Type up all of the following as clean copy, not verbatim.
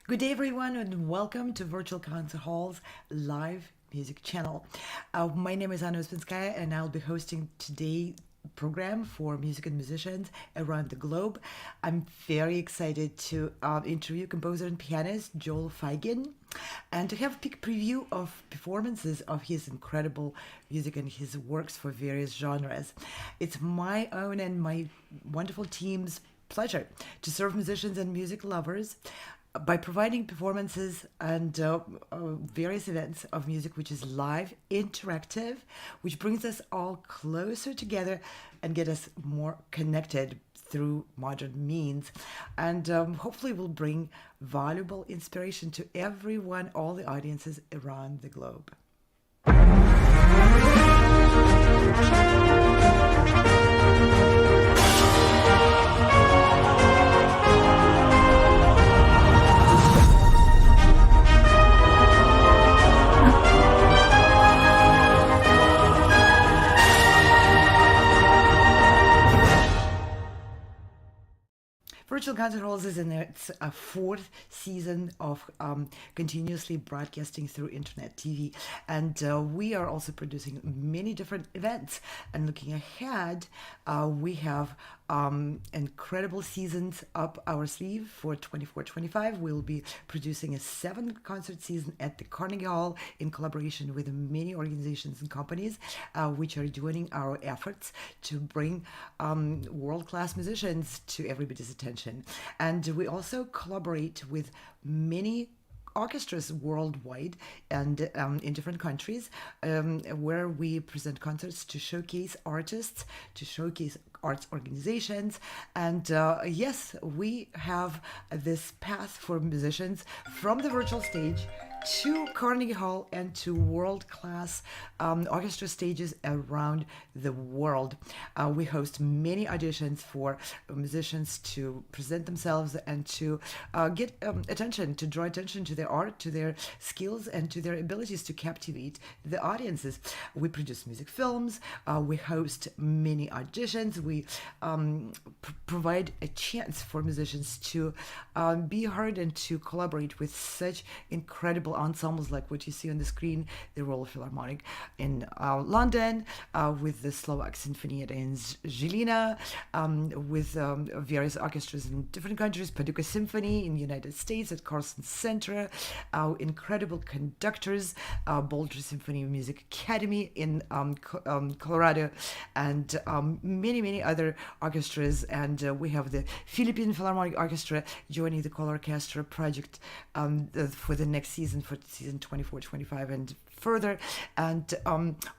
Good day, everyone, and welcome to Virtual Concert Hall's live music channel. My name is Ouspenskaya, and I'll be hosting today's program for music and musicians around the globe. I'm very excited to interview composer and pianist Joel Feigin and to have a peek preview of performances of his incredible music and his works for various genres. It's my own and my wonderful team's pleasure to serve musicians and music lovers by providing performances and various events of music which is live, interactive, which brings us all closer together and get us more connected through modern means, and hopefully will bring valuable inspiration to everyone, all the audiences around the globe. Virtual Concert Halls is in its fourth season of continuously broadcasting through internet TV, and we are also producing many different events. And looking ahead, we have incredible seasons up our sleeve for 24-25. We'll be producing a 7th concert season at the Carnegie Hall in collaboration with many organizations and companies which are joining our efforts to bring world-class musicians to everybody's attention. And we also collaborate with many orchestras worldwide and in different countries where we present concerts to showcase artists, to showcase arts organizations. And yes, we have this path for musicians from the virtual stage to Carnegie Hall and to world-class orchestra stages around the world. We host many auditions for musicians to present themselves and to get attention, to draw attention to their art, to their skills, and to their abilities to captivate the audiences. We produce music films, we host many auditions, we provide a chance for musicians to be heard and to collaborate with such incredible ensembles like what you see on the screen, the Royal Philharmonic in London, with the Slovak Sinfonietta in Žilina, with various orchestras in different countries, Paducah Symphony in the United States at Carson Center, incredible conductors, Boulder Symphony Music Academy in Colorado, and many other orchestras. And we have the Philippine Philharmonic Orchestra joining the Color Orchestra project for the next season, for season 24-25 and further. And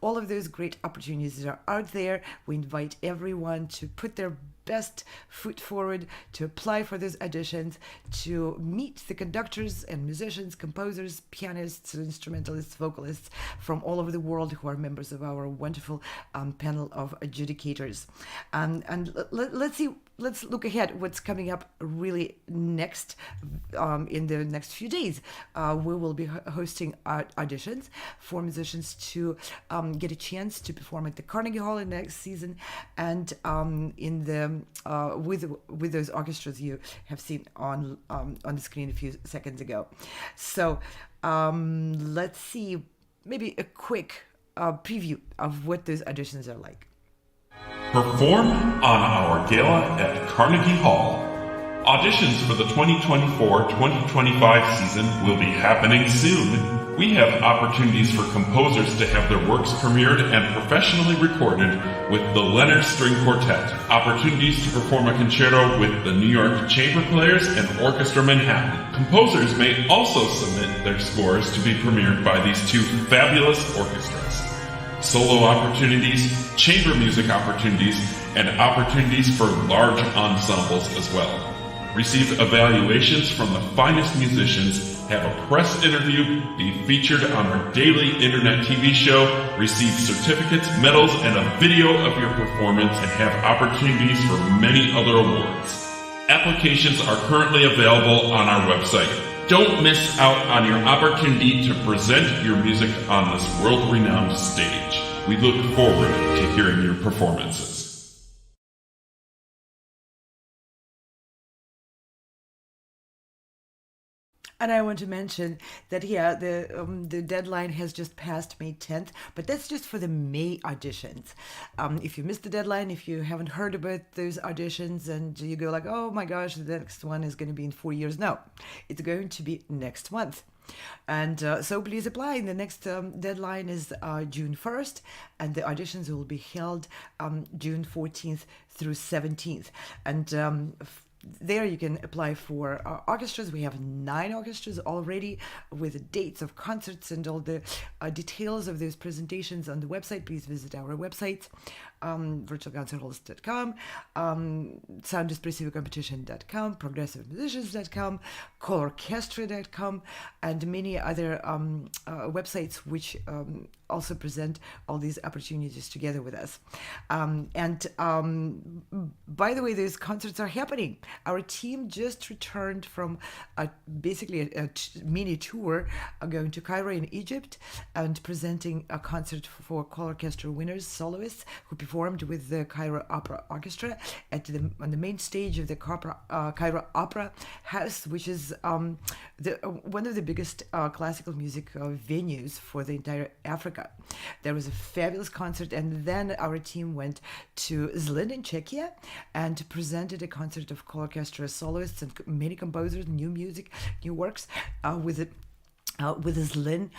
all of those great opportunities are out there. We invite everyone to put their best foot forward, to apply for those auditions, to meet the conductors and musicians, composers, pianists, instrumentalists, vocalists from all over the world who are members of our wonderful panel of adjudicators. And let's look ahead what's coming up really next in the next few days. We will be hosting auditions for musicians to get a chance to perform at the Carnegie Hall in next season, and in the with those orchestras you have seen on the screen a few seconds ago. So let's see, maybe a quick preview of what those auditions are like. Perform on our gala at Carnegie Hall. Auditions for the 2024-2025 season will be happening soon. We have opportunities for composers to have their works premiered and professionally recorded with the Leonard String Quartet, opportunities to perform a concerto with the New York Chamber Players and Orchestra Manhattan. Composers may also submit their scores to be premiered by these two fabulous orchestras. Solo opportunities, chamber music opportunities, and opportunities for large ensembles as well. Receive evaluations from the finest musicians, have a press interview, be featured on our daily internet TV show, receive certificates, medals, and a video of your performance, and have opportunities for many other awards. Applications are currently available on our website. Don't miss out on your opportunity to present your music on this world-renowned stage. We look forward to hearing your performances. And I want to mention that the deadline has just passed May 10th, but that's just for the May auditions. If you missed the deadline, if you haven't heard about those auditions, and you go like, oh my gosh, the next one is going to be in 4 years. No, it's going to be next month. And so please apply. The next deadline is June 1st, and the auditions will be held June 14th through 17th. And there you can apply for orchestras. We have 9 orchestras already with dates of concerts and all the details of those presentations on the website. Please visit our website, virtualconcerthalls.com, soundexpressivecompetition.com, progressivemusicians.com, colorchestra.com, and many other websites which also present all these opportunities together with us. By the way, those concerts are happening. Our team just returned from basically a mini tour going to Cairo in Egypt and presenting a concert for choral orchestra winners, soloists, who performed with the Cairo Opera Orchestra on the main stage of the Cairo Opera House, which is one of the biggest classical music venues for the entire Africa. There was a fabulous concert, and then our team went to Zlin in Czechia and presented a concert of choral orchestra soloists and many composers, new music, new works with Zlin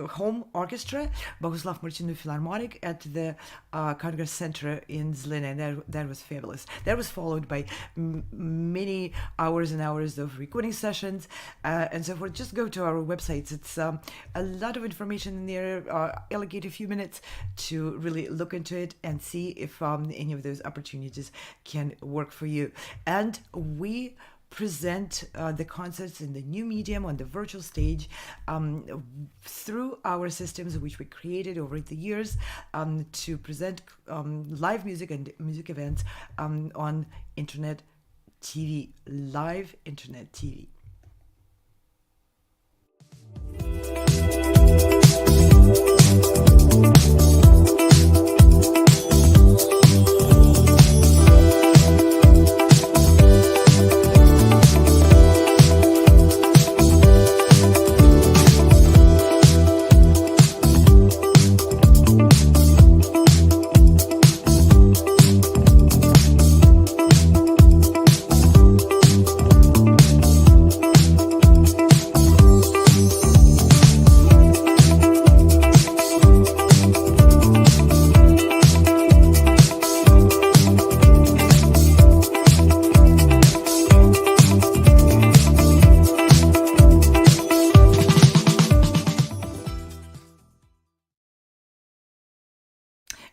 home orchestra, Boguslav Martinu Philharmonic, at the Congress Center in Zlin, and that was fabulous. That was followed by many hours and hours of recording sessions and so forth. Just go to our websites. It's a lot of information in there. Allocate a few minutes to really look into it and see if any of those opportunities can work for you. And we present the concerts in the new medium on the virtual stage through our systems which we created over the years to present live music and music events on internet TV, live internet TV.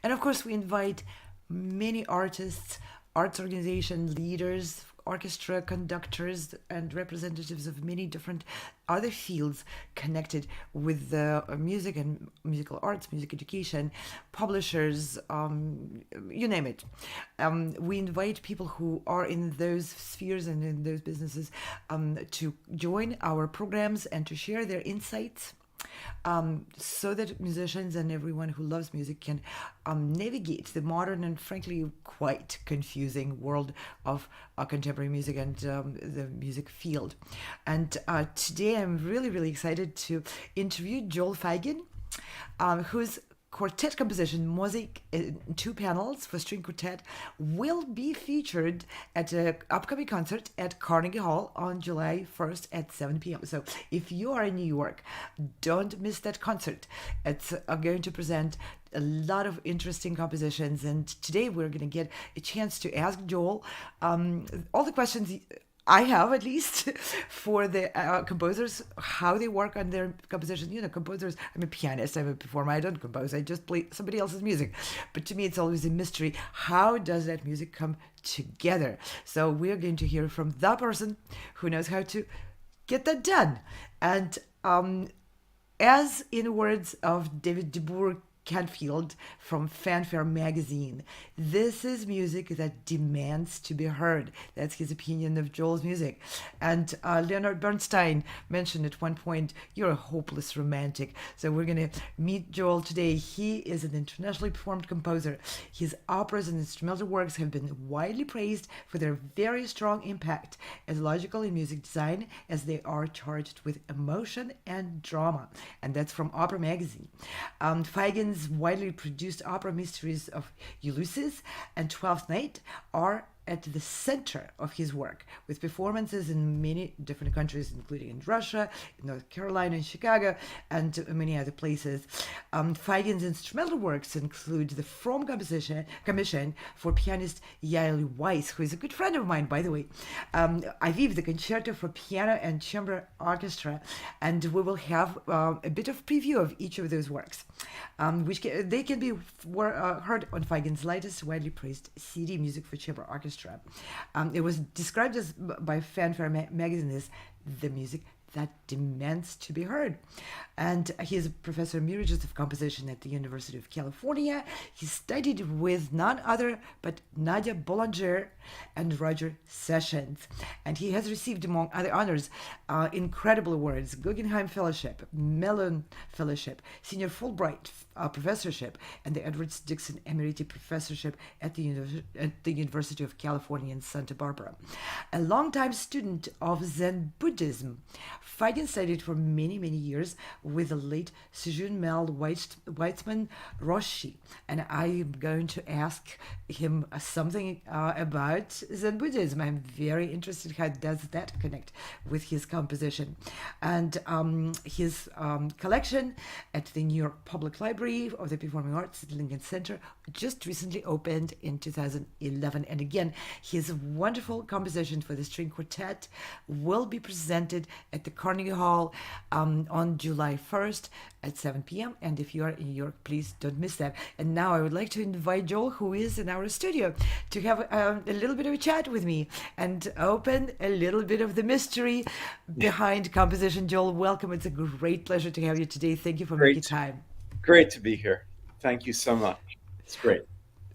And of course, we invite many artists, arts organization leaders, orchestra conductors, and representatives of many different other fields connected with the music and musical arts, music education, publishers, you name it. We invite people who are in those spheres and in those businesses to join our programs and to share their insights, so that musicians and everyone who loves music can navigate the modern and frankly quite confusing world of contemporary music and the music field. And today I'm really, really excited to interview Joel Feigin, whose quartet composition, Mosaic in 2 panels for string quartet, will be featured at an upcoming concert at Carnegie Hall on July 1st at 7 p.m. So if you are in New York, don't miss that concert. It's going to present a lot of interesting compositions, and today we're going to get a chance to ask Joel all the questions I have, at least, for the composers, how they work on their composition. You know, composers, I'm a pianist, I'm a performer, I don't compose, I just play somebody else's music. But to me, it's always a mystery. How does that music come together? So we're going to hear from the person who knows how to get that done. And as in words of David DeBoor, Canfield from Fanfare magazine. This is music that demands to be heard. That's his opinion of Joel's music. And Leonard Bernstein mentioned at one point, you're a hopeless romantic. So we're going to meet Joel today. He is an internationally performed composer. His operas and instrumental works have been widely praised for their very strong impact as logical in music design as they are charged with emotion and drama. And that's from Opera magazine. Feigin's widely produced opera mysteries of Eleusis and Twelfth Night are at the center of his work, with performances in many different countries, including in Russia, North Carolina, and Chicago, and many other places. Feigin's instrumental works include the From Commission for pianist Yael Weiss, who is a good friend of mine, by the way, Aviv, the Concerto for Piano and Chamber Orchestra, and we will have a bit of preview of each of those works, they can be heard on Feigin's latest widely praised CD, Music for Chamber Orchestra. It was described as by Fanfare magazine as the music that demands to be heard. And he is a professor emeritus of composition at the University of California. He studied with none other but Nadia Boulanger and Roger Sessions. And he has received, among other honors, incredible awards: Guggenheim Fellowship, Mellon Fellowship, Senior Fulbright Professorship, and the Edwards Dixon Emeriti Professorship at the University of California in Santa Barbara. A longtime student of Zen Buddhism, Feigin studied for many, many years with the late Sujun Mel Weitzman Roshi, and I'm going to ask him something about Zen Buddhism. I'm very interested how does that connect with his composition. And his collection at the New York Public Library of the Performing Arts at Lincoln Center just recently opened in 2011. And again, his wonderful composition for the string quartet will be presented at the Carnegie Hall on July 1st at 7 p.m. And if you are in New York, please don't miss that. And now I would like to invite Joel, who is in our studio, to have a little bit of a chat with me and open a little bit of the mystery behind composition. Joel, welcome. It's a great pleasure to have you today. Thank you for making time. Great to be here. Thank you so much. It's great.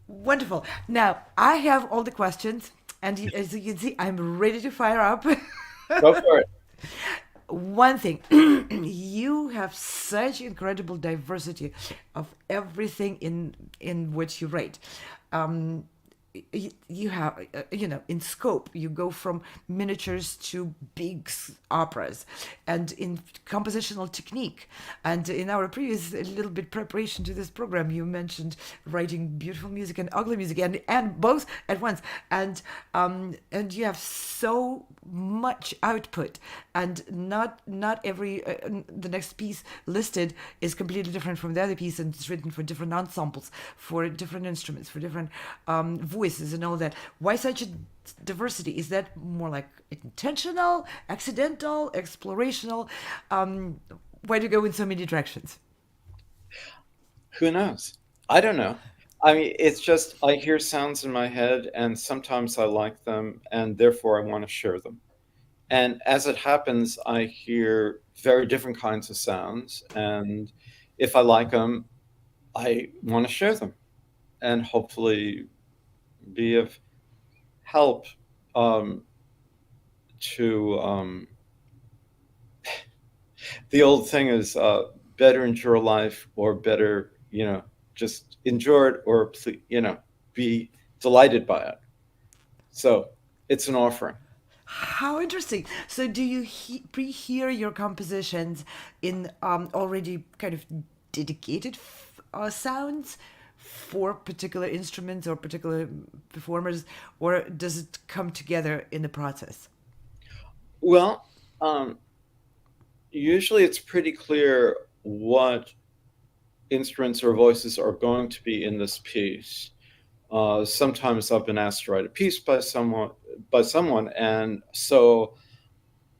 Wonderful. Now, I have all the questions, and as you can see, I'm ready to fire up. Go for it. One thing, you have such incredible diversity of everything in which you write. You have, in scope, you go from miniatures to big operas, and in compositional technique. And in our previous little bit preparation to this program, you mentioned writing beautiful music and ugly music, and both at once. And you have so much output, and not every the next piece listed is completely different from the other piece, and it's written for different ensembles, for different instruments, for different voices and all that. Why such a diversity? Is that more like intentional, accidental, explorational? Why do you go in so many directions? Who knows? I don't know. I mean, it's just I hear sounds in my head, and sometimes I like them, and therefore I want to share them. And as it happens, I hear very different kinds of sounds, and if I like them, I want to share them, and hopefully be of help to the old thing is better endure life, or better just enjoy it, or be delighted by it. So it's an offering. How interesting. So do you pre-hear your compositions in already kind of dedicated sounds for particular instruments or particular performers, or does it come together in the process? Well, usually it's pretty clear what instruments or voices are going to be in this piece. Sometimes I've been asked to write a piece by someone, and so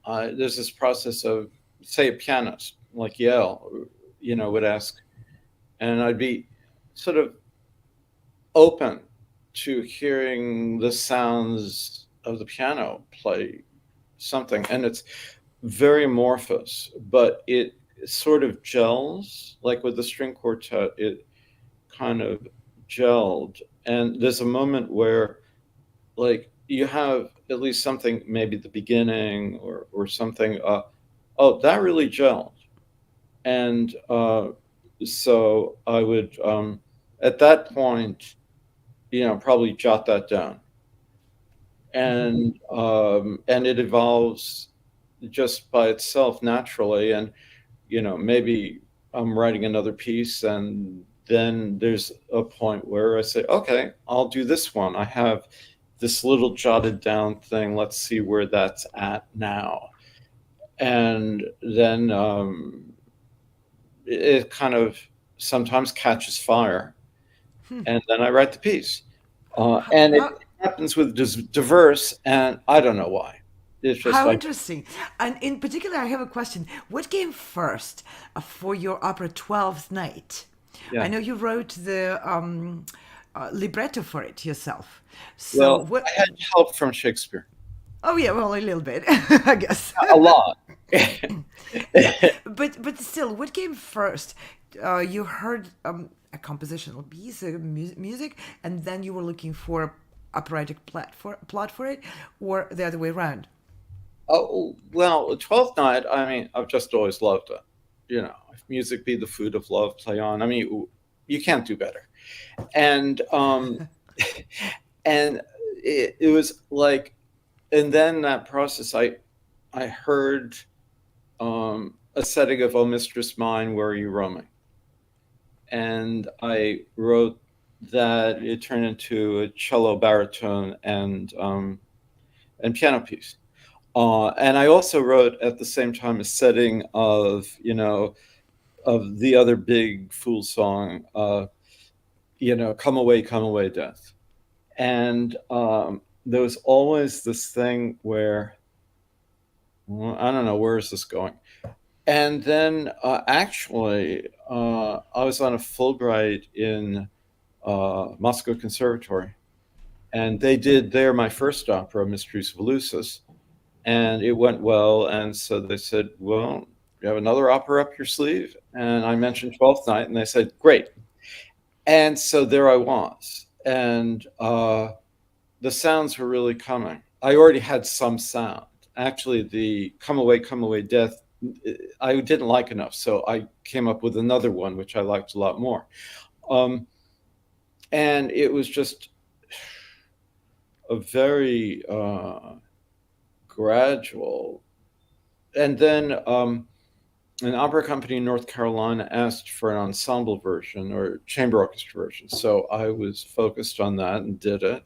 there's this process of, say, a pianist like Yael, would ask, and I'd be sort of open to hearing the sounds of the piano play something, and it's very amorphous, but it sort of gels. Like with the string quartet, kind of gelled. And there's a moment where, like, you have at least something, maybe the beginning or something. Oh, that really gelled. And so I would, at that point, probably jot that down. And it evolves just by itself naturally. And maybe I'm writing another piece, and then there's a point where I say, okay, I'll do this one. I have this little jotted down thing. Let's see where that's at now. And then it kind of sometimes catches fire, and then I write the piece. And it happens with diverse, and I don't know why. It's just How like, interesting. And in particular, I have a question. What came first for your opera Twelfth Night? yeah. I know you wrote the libretto for it yourself. So Well, what? I had help from Shakespeare. Oh yeah, well, a little bit, I guess. A lot. But still, what came first? You heard a compositional piece, music, and then you were looking for operatic plot for it, or the other way around? Oh, well, Twelfth Night, I mean, I've just always loved it. If music be the food of love, play on. I mean, you can't do better. And and it was like, and then that process, I heard a setting of "Oh Mistress Mine, Where Are You Roaming?" And I wrote that. It turned into a cello, baritone, and piano piece. And I also wrote at the same time a setting of of the other big Fool song, "Come Away, Death." And there was always this thing where, well, I don't know, where is this going? And then actually, I was on a Fulbright in Moscow Conservatory, and they did there my first opera, Mysteries of Eleusis, and it went well. And so they said, well, you have another opera up your sleeve? And I mentioned Twelfth Night, and they said, great. And so there I was, and the sounds were really coming. I already had some sound. Actually, the Come Away, Death, I didn't like enough, so I came up with another one, which I liked a lot more. And it was just a very gradual. And then an opera company in North Carolina asked for an ensemble version or chamber orchestra version. So I was focused on that and did it.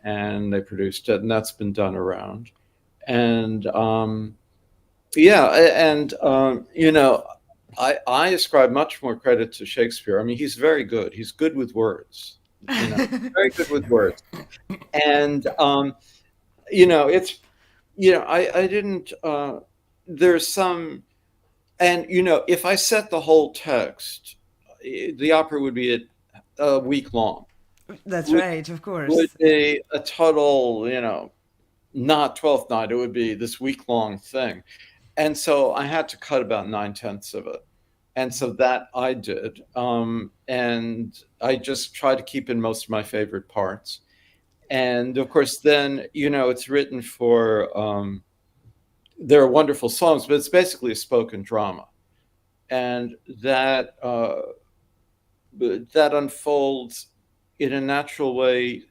And they produced it, and that's been done around. And I ascribe much more credit to Shakespeare. I mean, he's very good. He's good with words. Very good with words. And it's I didn't. There's some, and if I set the whole text, the opera would be a week long. That's right, of course. Would be a total, not 12th Night. It would be this week-long thing. And so I had to cut about 9/10 of it. And so that I did. And I just try to keep in most of my favorite parts. And of course, then, it's written for, there are wonderful songs, but it's basically a spoken drama. And that unfolds in a natural way,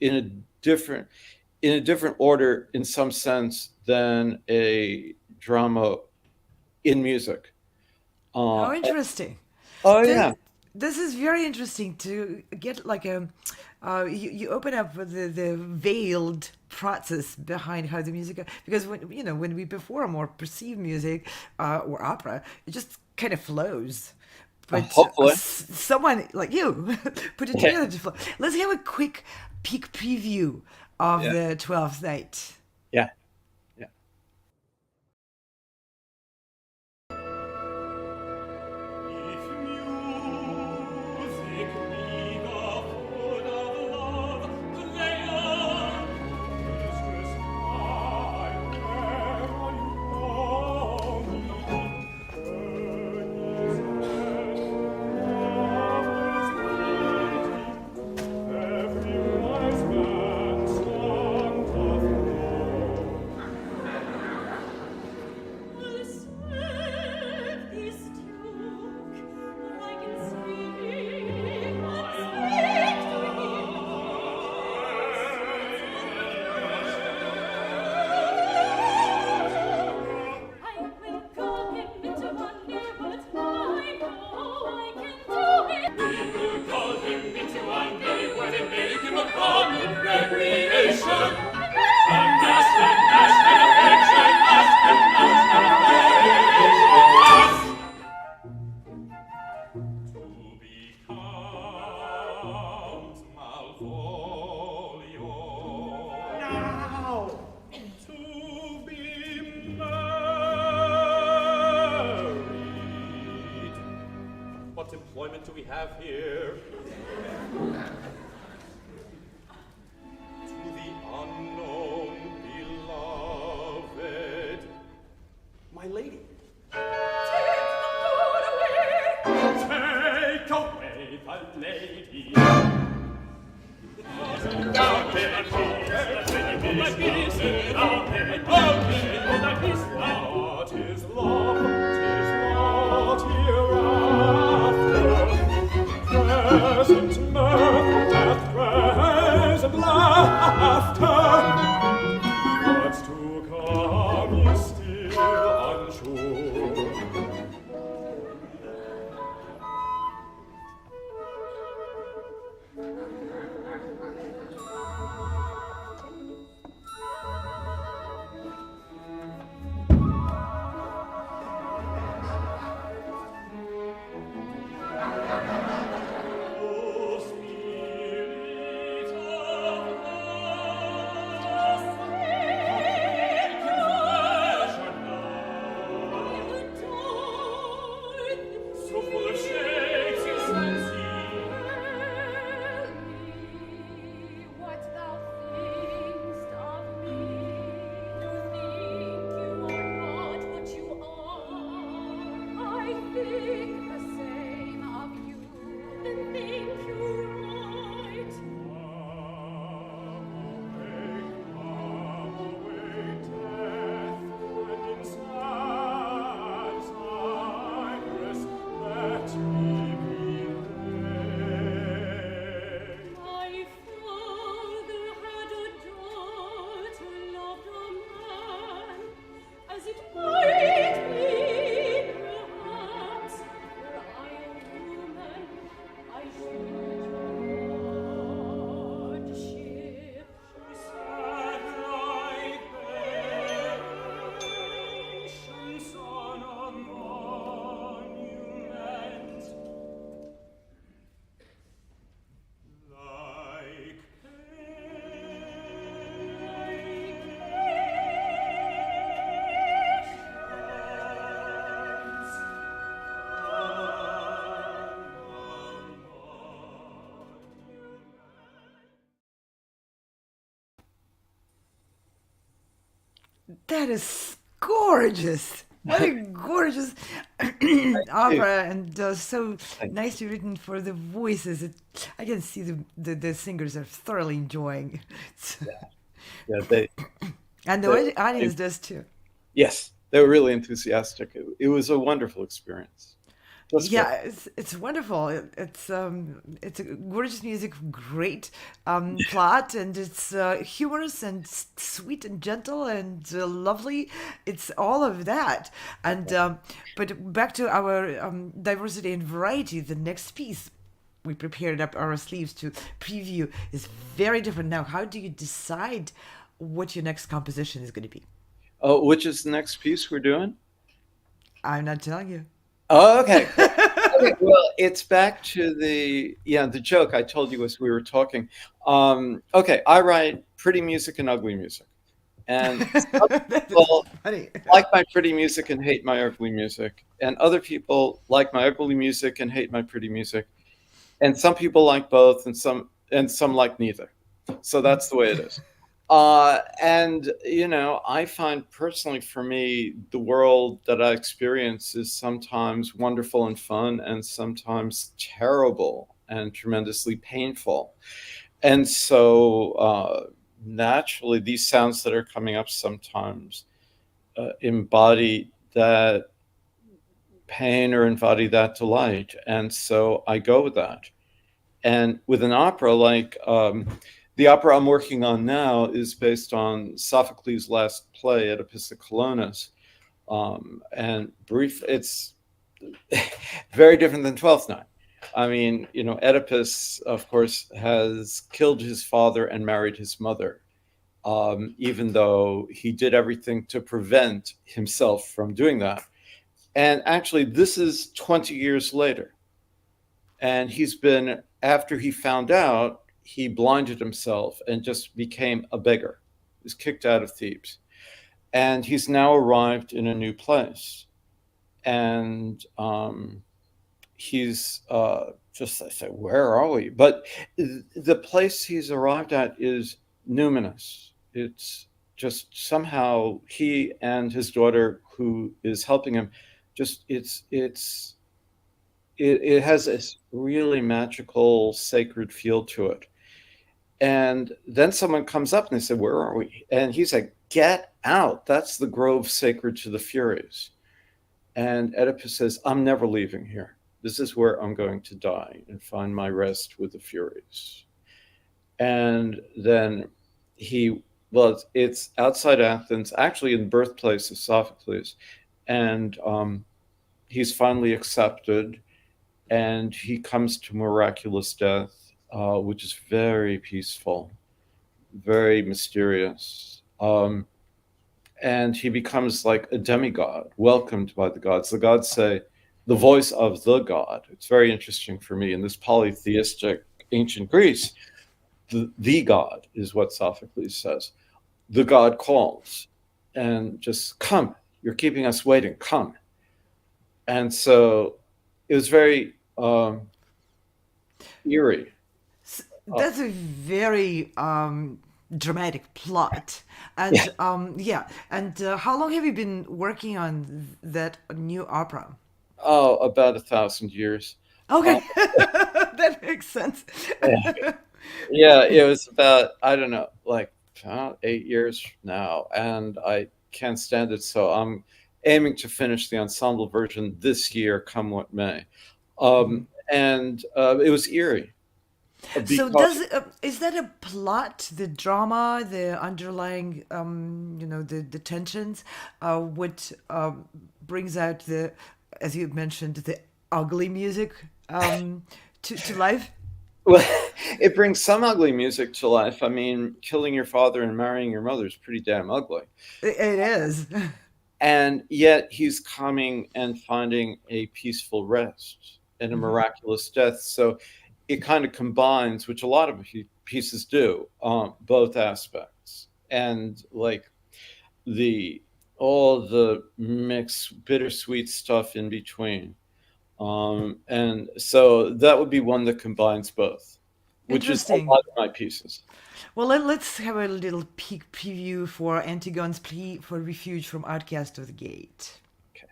in a different order, in some sense, than a drama in music. How interesting. Oh, yeah. This is very interesting to get like you open up the veiled process behind how the music, because when we perform or perceive music or opera, it just kind of flows. But hopefully someone like you put it together to flow. Let's have a quick peek preview of the 12th Night. Yeah. have here. To the unknown beloved, my lady. Take away the lady. What is love? 'Tis not hereafter. Present mirth hath present laughter. What's to come is still unsure. That is gorgeous. What a gorgeous opera, and so nicely written for the voices. I can see the singers are thoroughly enjoying. Yeah, they And the audience does too. yes, they were really enthusiastic. It was a wonderful experience. That's Yeah, great. it's wonderful. It's a gorgeous music, great plot, and it's humorous and sweet and gentle and lovely. It's all of that. And but back to our diversity and variety. The next piece we prepared up our sleeves to preview is very different. Now, how do you decide what your next composition is going to be? Oh, which is the next piece we're doing? I'm not telling you. Oh, okay. Okay, well, it's back to the joke I told you as we were talking. Okay, I write pretty music and ugly music, and some That is people funny. like my pretty music and hate my ugly music, and other people like my ugly music and hate my pretty music, and some people like both, and some like neither. So that's the way it is. And I find personally for me, the world that I experience is sometimes wonderful and fun, and sometimes terrible and tremendously painful. And so naturally, these sounds that are coming up sometimes embody that pain or embody that delight. And so I go with that. And with an opera like the opera I'm working on now is based on Sophocles' last play, Oedipus the Colonus. And it's very different than Twelfth Night. I mean, Oedipus, of course, has killed his father and married his mother, even though he did everything to prevent himself from doing that. And actually, this is 20 years later. And after he found out, he blinded himself and just became a beggar. He was kicked out of Thebes. And he's now arrived in a new place. And he's just, I say, where are we? But the place he's arrived at is numinous. It's just somehow he and his daughter, who is helping him, just it has this really magical, sacred feel to it. And then someone comes up and they say, where are we? And he's like, get out. That's the grove sacred to the Furies. And Oedipus says, I'm never leaving here. This is where I'm going to die and find my rest with the Furies. And then it's outside Athens, actually in the birthplace of Sophocles. And he's finally accepted, and he comes to miraculous death, which is very peaceful, very mysterious. And he becomes like a demigod, welcomed by the gods. The gods say, the voice of the god. It's very interesting for me. In this polytheistic ancient Greece, the god is what Sophocles says. The god calls and just come. You're keeping us waiting. Come. And so it was very eerie. That's a very dramatic plot. And and how long have you been working on that new opera? Oh, about 1,000 years. Okay, that makes sense. Yeah, it was about, I don't know, like 8 years now, and I can't stand it. So I'm aiming to finish the ensemble version this year, come what may. And it was eerie. So Because, is that a plot, the drama, the underlying, the tensions, what brings out the, as you mentioned, the ugly music to life? well, it brings some ugly music to life. I mean, killing your father and marrying your mother is pretty damn ugly. It is. And yet he's coming and finding a peaceful rest and a miraculous death. So it kind of combines, which a lot of pieces do, both aspects. And like all the mixed bittersweet stuff in between. And so that would be one that combines both, which is a Interesting. lot of my pieces. Well, let's have a little peek preview for Antigone's plea for refuge from Outcast of the Gate. Okay.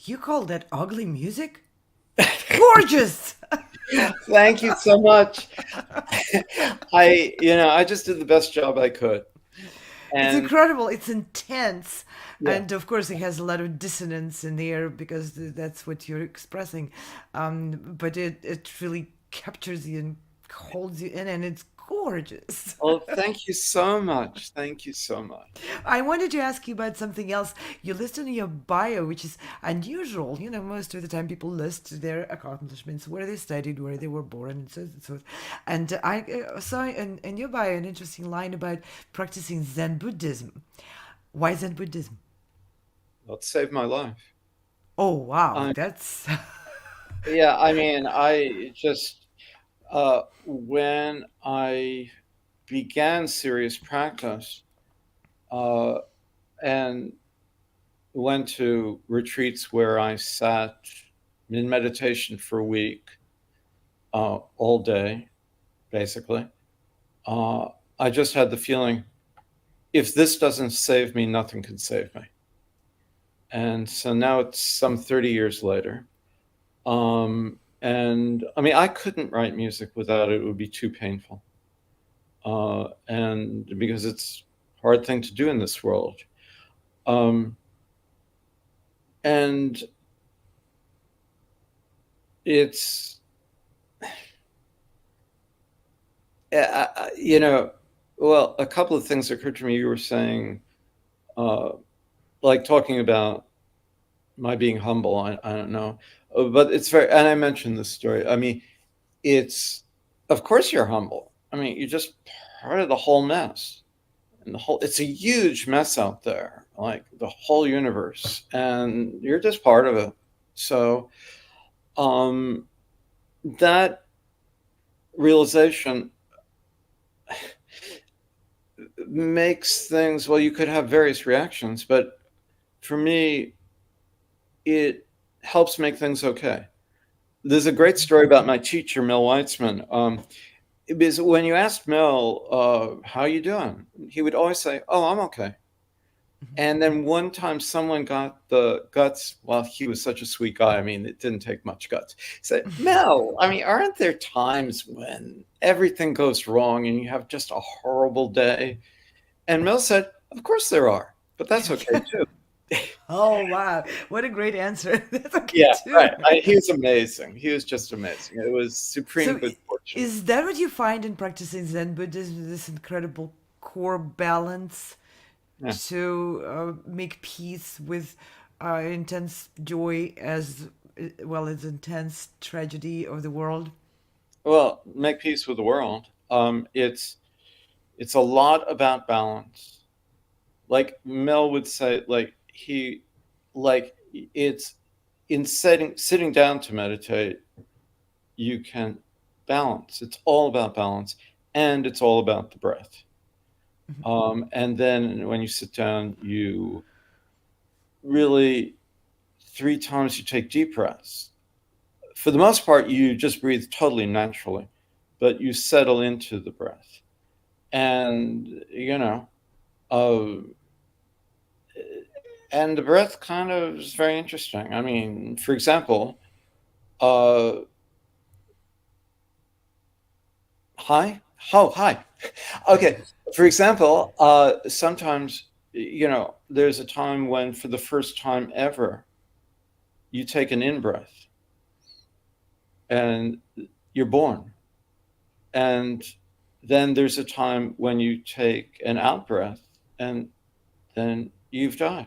You call that ugly music? Gorgeous! Thank you so much. I just did the best job I could. It's And incredible. It's intense. yeah. And of course, it has a lot of dissonance in there because that's what you're expressing. But it really captures you and holds you in, and it's gorgeous. Oh, thank you so much. Thank you so much. I wanted to ask you about something else. You listed in your bio, which is unusual. You know, most of the time people list their accomplishments, where they studied, where they were born, and so on and so forth. And I saw in your bio an interesting line about practicing Zen Buddhism. Why Zen Buddhism? Well, it saved my life. Oh, wow. Um, That's. yeah, I mean, I just when I began serious practice uh, and went to retreats where I sat in meditation for a week, all day, basically. I just had the feeling, if this doesn't save me, nothing can save me. And so now it's some 30 years later. And I mean, I couldn't write music without it. It would be too painful. And because it's a hard thing to do in this world. And it's, well, a couple of things occurred to me. You were saying, like talking about my being humble. I don't know, but it's very, and I mentioned this story. I mean, it's, of course you're humble. I mean, you're just part of the whole mess. And it's a huge mess out there, like the whole universe, and you're just part of it. So, that realization makes things, well, you could have various reactions, but for me, it helps make things okay. There's a great story about my teacher, Mel Weitzman. Because when you asked Mel, how you doing? He would always say, oh, I'm okay. And then one time someone got the guts, well, he was such a sweet guy. I mean, it didn't take much guts. He said, Mel, I mean, aren't there times when everything goes wrong and you have just a horrible day? And Mel said, of course there are, but that's okay too. Oh, wow. What a great answer. That's okay, Yeah, too. right. He was amazing. He was just amazing. It was supreme So, good fortune. is that what you find in practicing Zen Buddhism, this incredible core balance Yeah. to make peace with intense joy as well as intense tragedy of the world? Well, make peace with the world. It's a lot about balance. Like Mel would say, it's in sitting down to meditate, you can balance. It's all about balance, and it's all about the breath. And then when you sit down, you really 3 times you take deep breaths. For the most part, you just breathe totally naturally, but you settle into the breath. And, and the breath kind of is very interesting. I mean, for example, hi? Oh, hi. Okay. For example, sometimes, there's a time when for the first time ever, you take an in-breath and you're born. And then there's a time when you take an out-breath and then you've died.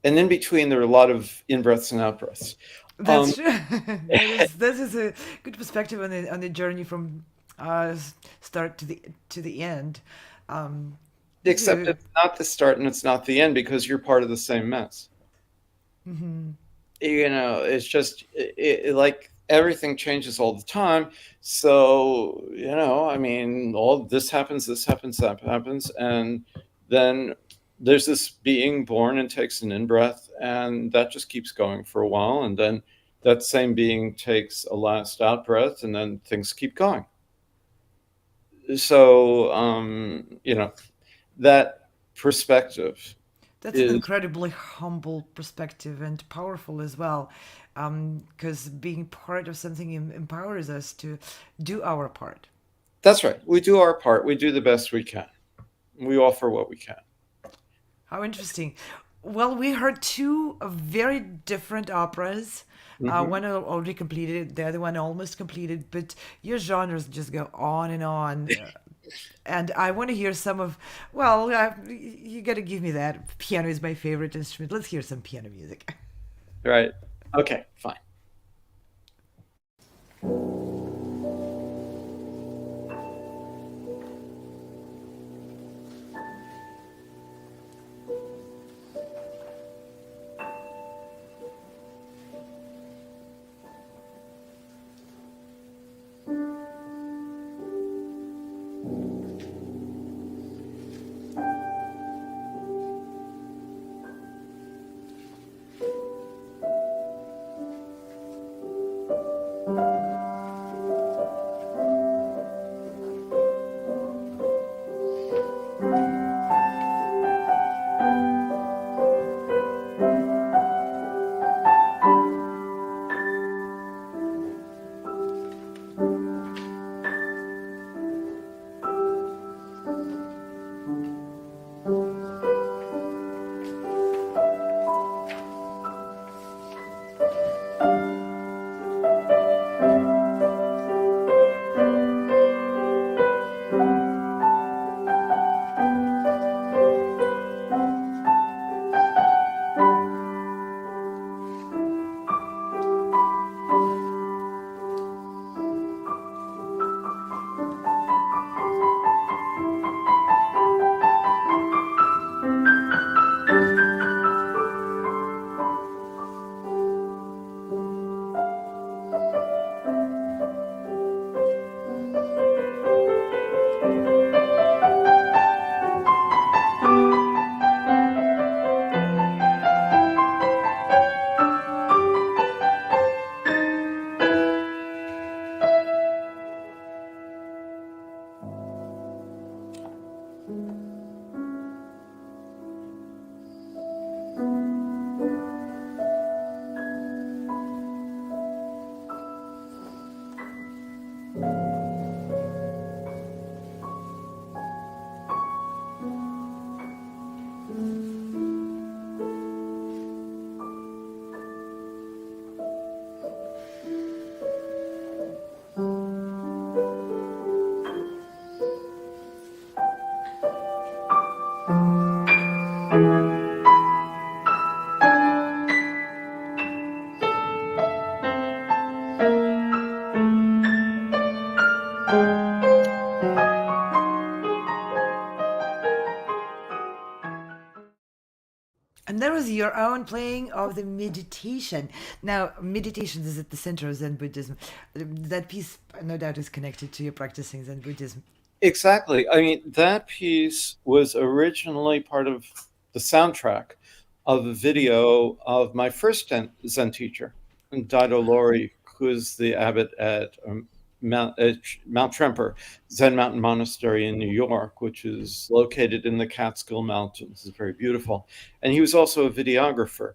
And in between, there are a lot of in-breaths and out-breaths. That's true. That is a good perspective on the journey from start to the end. Except it's not the start and it's not the end because you're part of the same mess. It's just like everything changes all the time. So, I mean, all this happens, that happens. And then there's this being born and takes an in-breath, and that just keeps going for a while. And then that same being takes a last out-breath, and then things keep going. So, that perspective That's an is incredibly humble perspective and powerful as well, because being part of something empowers us to do our part. that's right. We do our part. We do the best we can. We offer what we can. How interesting. Well, we heard two very different operas. Hmm. One already completed, the other one almost completed, but your genres just go on and on. And I want to hear some of, well, you got to give me that. Piano is my favorite instrument. Let's hear some piano music. Right. Okay, fine. And that was your own playing of the meditation. Now, meditation is at the center of Zen Buddhism. That piece, no doubt, is connected to your practicing Zen Buddhism. Exactly. I mean, that piece was originally part of the soundtrack of a video of my first Zen teacher, Daido Lori, who is the abbot at Mount Tremper, Zen Mountain Monastery in New York, which is located in the Catskill Mountains. It's very beautiful. And he was also a videographer.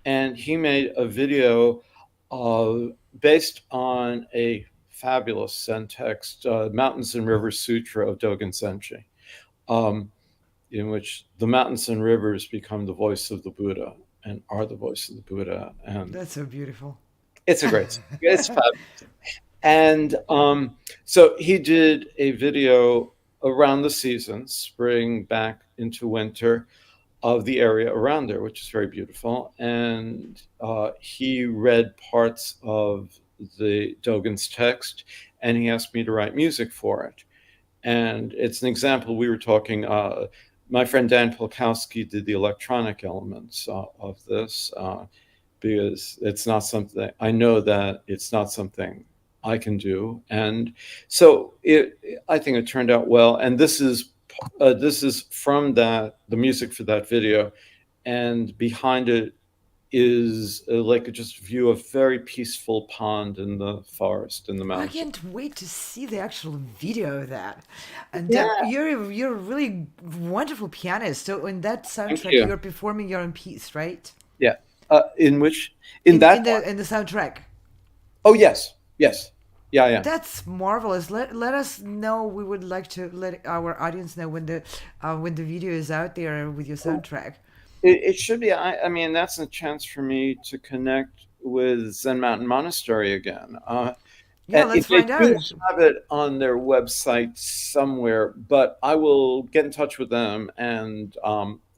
And he made a video based on a fabulous Zen text, Mountains and Rivers Sutra of Dogen Senshi, in which the mountains and rivers become the voice of the Buddha and are the voice of the Buddha. And That's so beautiful. it's a great, it's fabulous. And so he did a video around the seasons, spring back into winter, of the area around there, which is very beautiful. And he read parts of the Dogen's text, and he asked me to write music for it. And it's an example we were talking. My friend Dan Polkowski did the electronic elements of this because it's not something I know that it's not something I can do, and so I think it turned out well. And this is from the music for that video, and behind it is like just view a very peaceful pond in the forest in the I mountains. can't wait to see the actual video of that. And Yeah, you're a really wonderful pianist. So in that thank soundtrack, you. you're performing your own piece, right? Yeah. In that one? In the soundtrack. Oh, yes. Yes. Yeah, yeah. That's marvelous. Let us know. We would like to let our audience know when the video is out there with your soundtrack. It should be. I mean, that's a chance for me to connect with Zen Mountain Monastery again. Yeah, And let's they find do out. have it on their website somewhere, but I will get in touch with them and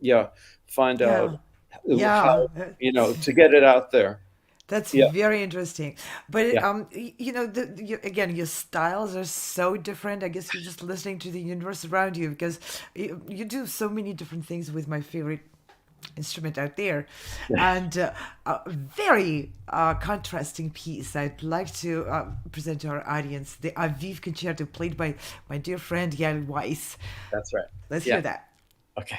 yeah, find out Yeah, yeah. how, to get it out there. That's Yeah, very interesting. But yeah. again, your styles are so different. I guess you're just listening to the universe around you because you do so many different things with my favorite instrument out there, and a very contrasting piece I'd like to present to our audience: the Aviv Concerto, played by my dear friend Yael Weiss. That's right. Let's Yeah. hear that. Okay.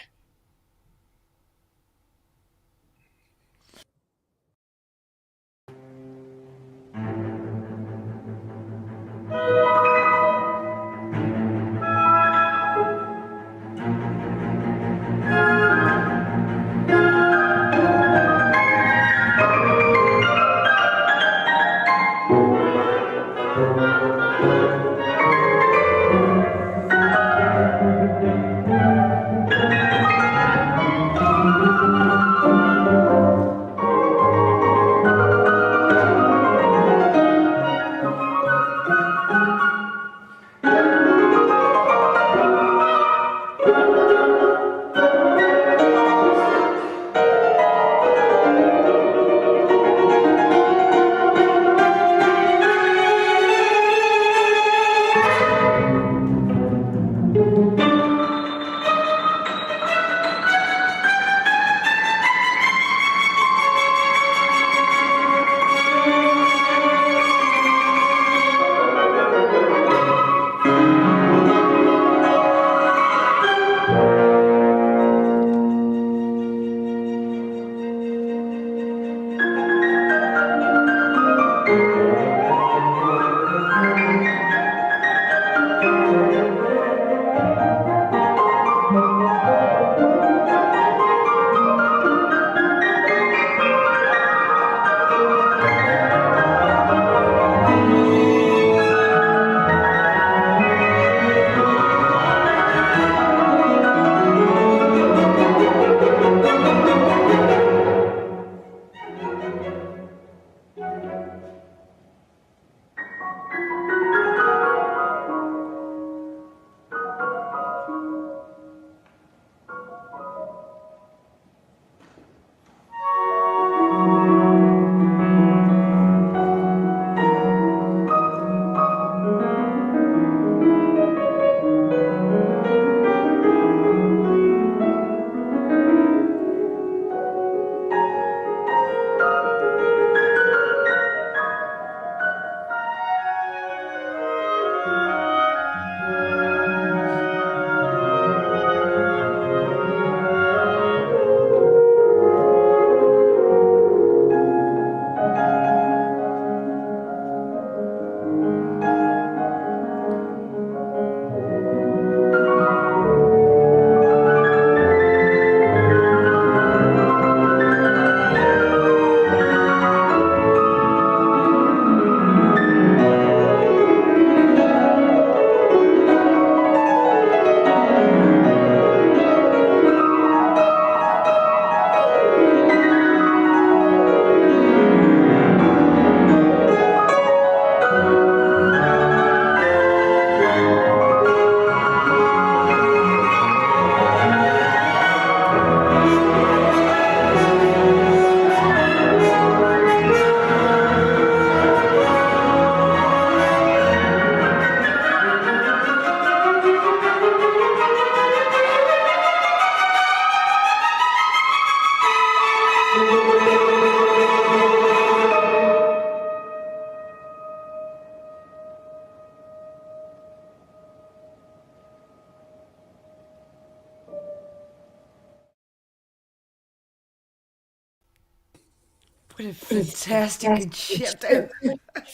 What a fantastic concerto.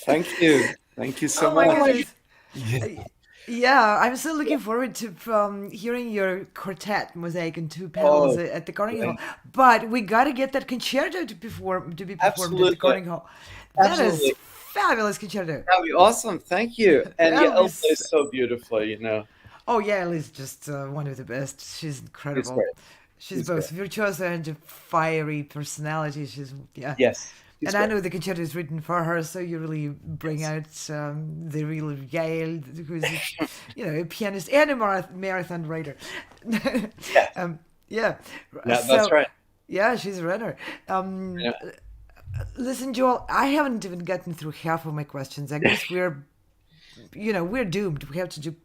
Thank you. Thank you so Oh my much. goodness. Yeah. Yeah, I'm so looking forward to hearing your quartet mosaic and two panels Oh, at the Carnegie Hall. great. But we got to get that concerto to be performed at the Absolutely. Carnegie Hall. That is Absolutely. fabulous concerto. That'd be awesome. Thank you. And That yeah, would be. Elsa is so beautiful, Oh yeah, Ellie's just one of the best. She's She's incredible. great. She's She's great. both virtuoso and a fiery personality. She's yeah. Yes. She's And I great. know the concerto is written for her, so you really bring Yes. out the real Gail, who's, a pianist and a marathon rider. Yeah. Yeah. Yeah, that's So, right. yeah, she's a runner. Um, Yeah. Listen, Joel, I haven't even gotten through half of my questions. I guess we're doomed. We have to do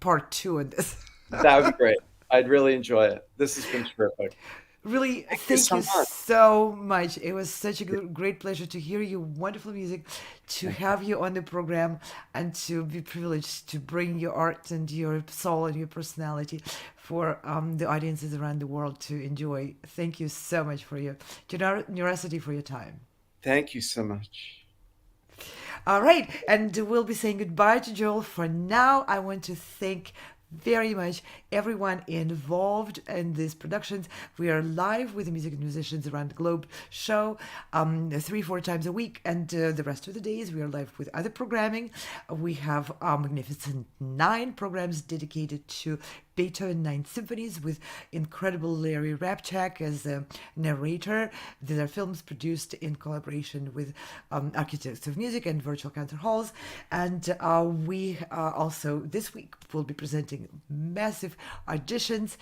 part two of this. That would be great. I'd really enjoy it. This has been terrific. Really, Thank you thank so you much. so much. It was such a great pleasure to hear your wonderful music, to Thank you. have you on the program, and to be privileged to bring your art and your soul and your personality for the audiences around the world to enjoy. Thank you so much for your generosity, for your time. Thank you so much. All right, and we'll be saying goodbye to Joel. For now, I want to thank very much everyone involved in these productions. We are live with the music and musicians around the globe show 3-4 times a week, and the rest of the days we are live with other programming. We have magnificent 9 programs dedicated to Beethoven 9 symphonies with incredible Larry Rabchak as a narrator. These are films produced in collaboration with Architects of Music and virtual concert halls. And we also this week will be presenting massive auditions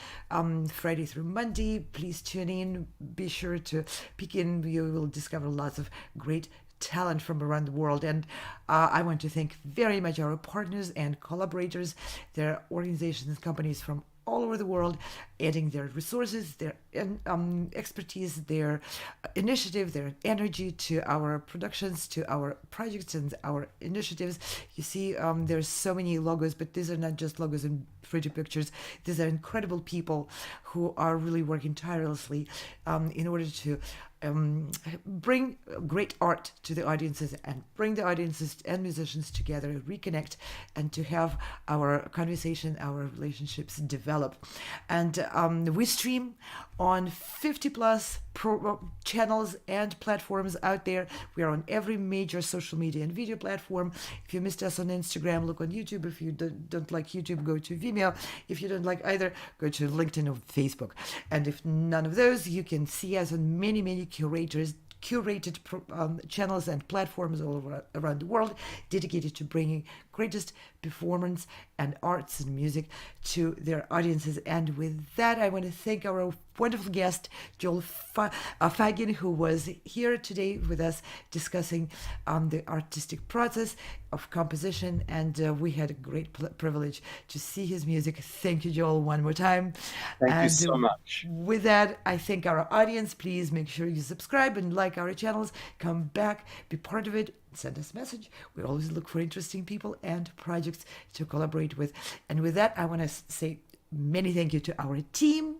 Friday through Monday. Please tune in. Be sure to peek in. You will discover lots of great talent from around the world. And I want to thank very much our partners and collaborators. There are organizations and companies from all over the world adding their resources, their expertise, their initiative, their energy to our productions, to our projects and our initiatives. You see, there's so many logos, but these are not just logos and pretty pictures. These are incredible people who are really working tirelessly in order to bring great art to the audiences and bring the audiences and musicians together, reconnect, and to have our conversation, our relationships develop. And we stream on 50 plus channels and platforms out there. We are on every major social media and video platform. If you missed us on Instagram, look on YouTube. If you don't like YouTube, go to Vimeo. If you don't like either, go to LinkedIn or Facebook. And if none of those, you can see us on many curated channels and platforms all around the world dedicated to bringing greatest performance and arts and music to their audiences. And with that, I want to thank our wonderful guest, Joel Feigin, who was here today with us discussing the artistic process of composition. And we had a great privilege to see his music. Thank you, Joel, one more time. Thank you And so much. with that, I thank our audience. Please make sure you subscribe and like our channels. Come back, be part of it. Send us a message. We always look for interesting people and projects to collaborate with. And with that, I want to say many thank you to our team,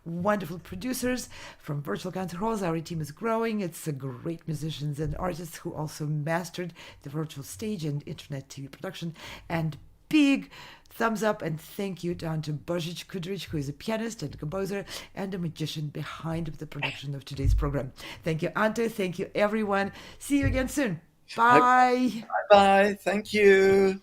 wonderful producers from Virtual Concert Halls. Our team is growing. It's a great musicians and artists who also mastered the virtual stage and internet TV production. And big thumbs up and thank you down to Božić Kudrić, who is a pianist and composer and a magician behind the production of today's program. Thank you, Ante. Thank you, everyone. See you again soon. Bye. Bye-bye. Thank you.